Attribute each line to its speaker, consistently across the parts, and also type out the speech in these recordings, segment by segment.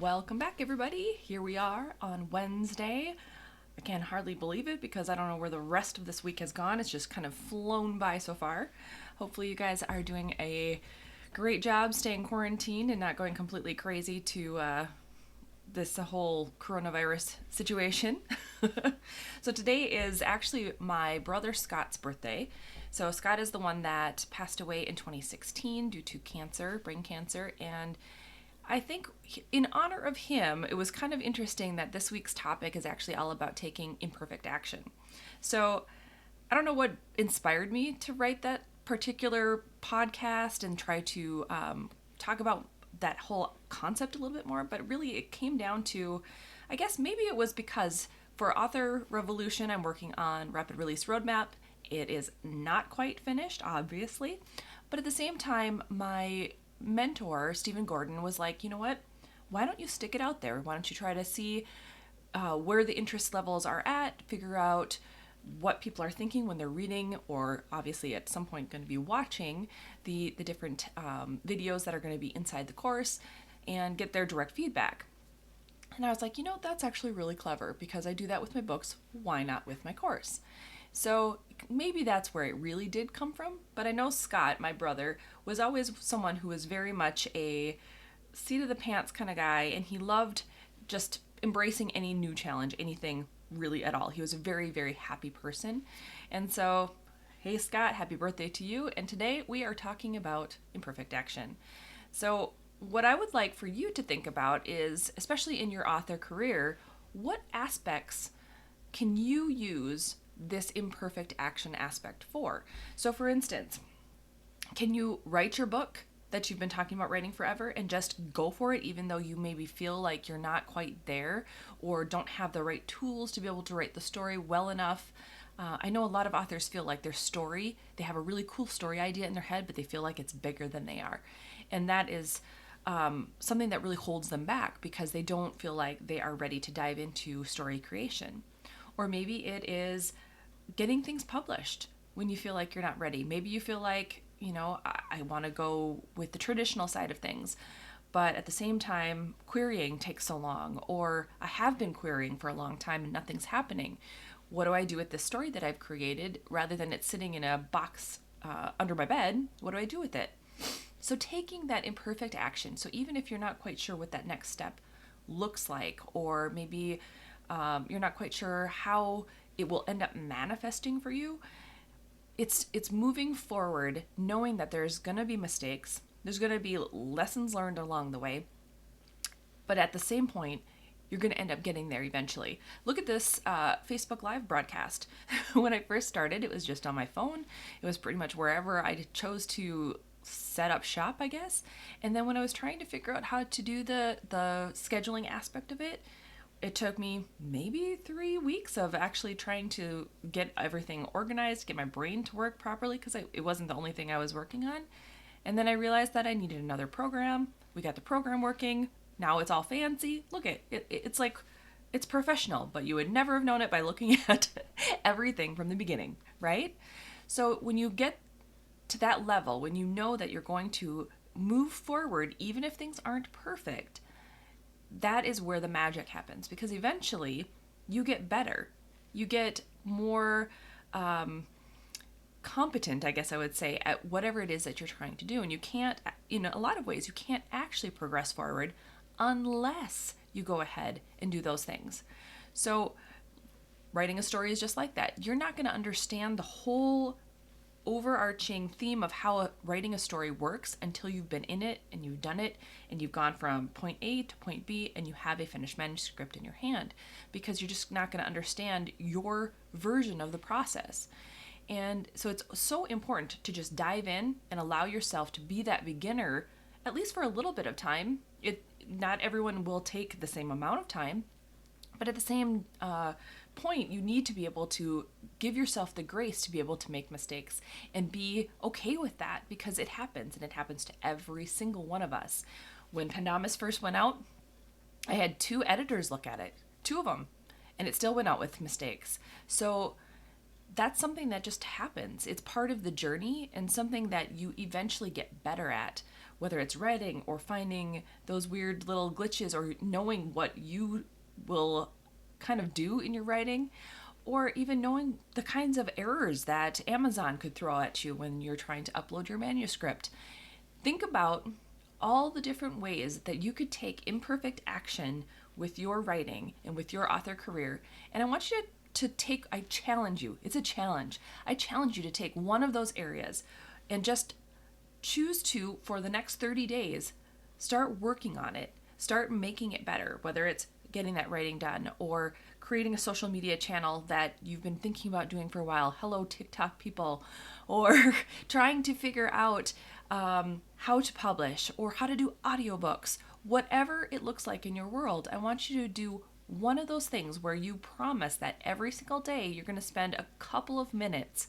Speaker 1: Welcome back, everybody. Here we are on Wednesday. I can hardly believe it because I don't know where the rest of this week has gone. It's just kind of flown by so far. Hopefully, you guys are doing a great job staying quarantined and not going completely crazy to this whole coronavirus situation. So today is actually my brother Scott's birthday. So Scott is the one that passed away in 2016 due to cancer, brain cancer, and I think in honor of him, it was kind of interesting that this week's topic is actually all about taking imperfect action. So I don't know what inspired me to write that particular podcast and try to talk about that whole concept a little bit more, but really it came down to, I guess maybe it was because for Author Revolution, I'm working on Rapid Release Roadmap. It is not quite finished, obviously, but at the same time, my mentor, Stephen Gordon, was like, you know what? Why don't you stick it out there? Why don't you try to see where the interest levels are at, figure out what people are thinking when they're reading, or obviously at some point going to be watching the different videos that are going to be inside the course, and get their direct feedback. And I was like, that's actually really clever because I do that with my books. Why not with my course? So maybe that's where it really did come from. But I know Scott, my brother, was always someone who was very much a seat of the pants kind of guy, and he loved just embracing any new challenge, anything really at all. He was a very, very happy person. And so, hey Scott, happy birthday to you. And today we are talking about imperfect action. So what I would like for you to think about is, especially in your author career, what aspects can you use this imperfect action aspect for? So for instance, can you write your book that you've been talking about writing forever and just go for it even though you maybe feel like you're not quite there or don't have the right tools to be able to write the story well enough? I know a lot of authors feel like their story, they have a really cool story idea in their head, but they feel like it's bigger than they are. And that is something that really holds them back because they don't feel like they are ready to dive into story creation. Or maybe it is getting things published when you feel like you're not ready. Maybe you feel like, I want to go with the traditional side of things, but at the same time, querying takes so long, or I have been querying for a long time and nothing's happening. What do I do with this story that I've created rather than it sitting in a box under my bed? What do I do with it? So taking that imperfect action, so even if you're not quite sure what that next step looks like, or maybe you're not quite sure how it will end up manifesting for you, it's moving forward knowing that there's going to be mistakes, there's going to be lessons learned along the way, but at the same point, you're going to end up getting there eventually. Look at this Facebook Live broadcast. When I first started, it was just on my phone. It was pretty much wherever I chose to set up shop, I guess. And then when I was trying to figure out how to do the scheduling aspect of it, it took me maybe 3 weeks of actually trying to get everything organized, get my brain to work properly, because it wasn't the only thing I was working on. And then I realized that I needed another program. We got the program working. Now it's all fancy. Look at it. It's like, it's professional, but you would never have known it by looking at everything from the beginning, right? So when you get to that level, when you know that you're going to move forward, even if things aren't perfect, that is where the magic happens, because eventually you get better. You get more competent, I guess I would say, at whatever it is that you're trying to do. And you can't, in a lot of ways, you can't actually progress forward unless you go ahead and do those things. So writing a story is just like that. You're not going to understand the whole overarching theme of how writing a story works until you've been in it and you've done it and you've gone from point A to point B and you have a finished manuscript in your hand, because you're just not going to understand your version of the process. And so it's so important to just dive in and allow yourself to be that beginner, at least for a little bit of time. Not everyone will take the same amount of time, but at the same point, you need to be able to give yourself the grace to be able to make mistakes and be okay with that, because it happens, and it happens to every single one of us. When Pandamus first went out, I had 2 editors look at it, 2 of them, and it still went out with mistakes. So that's something that just happens. It's part of the journey and something that you eventually get better at whether it's writing or finding those weird little glitches or knowing what you will kind of do in your writing, or even knowing the kinds of errors that Amazon could throw at you when you're trying to upload your manuscript. Think about all the different ways that you could take imperfect action with your writing and with your author career. And I want you to take, I challenge you, it's a challenge. I challenge you to take one of those areas and just choose to, for the next 30 days, start working on it. Start making it better, whether it's getting that writing done or creating a social media channel that you've been thinking about doing for a while. Hello, TikTok people. Or trying to figure out how to publish or how to do audiobooks. Whatever it looks like in your world, I want you to do one of those things where you promise that every single day you're going to spend a couple of minutes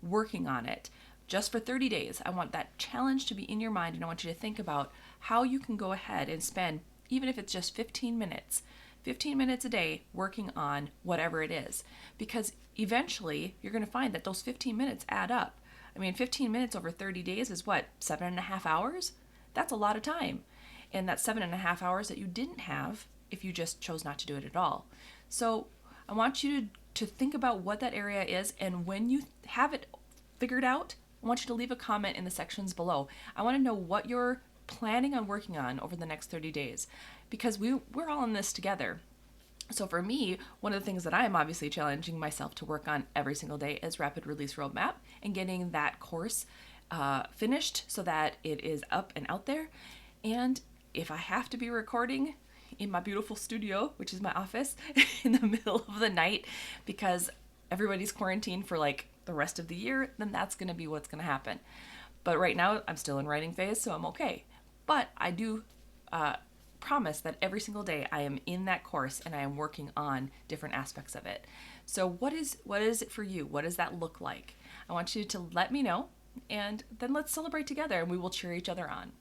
Speaker 1: working on it. Just for 30 days. I want that challenge to be in your mind, and I want you to think about how you can go ahead and spend, even if it's just 15 minutes a day working on whatever it is. Because eventually you're going to find that those 15 minutes add up. I mean, 15 minutes over 30 days is what, 7.5 hours? That's a lot of time. And that's 7.5 hours that you didn't have if you just chose not to do it at all. So I want you to think about what that area is, and when you have it figured out, I want you to leave a comment in the sections below. I want to know what you're planning on working on over the next 30 days, because we're all in this together. So for me, one of the things that I am obviously challenging myself to work on every single day is Rapid Release Roadmap and getting that course finished so that it is up and out there. And if I have to be recording in my beautiful studio, which is my office, in the middle of the night because everybody's quarantined for like the rest of the year, then that's going to be what's going to happen. But right now I'm still in writing phase, so I'm okay. But I do promise that every single day I am in that course and I am working on different aspects of it. So what is it for you? What does that look like? I want you to let me know, and then let's celebrate together and we will cheer each other on.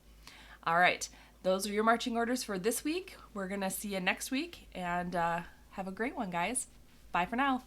Speaker 1: All right, those are your marching orders for this week. We're going to see you next week, and have a great one, guys. Bye for now.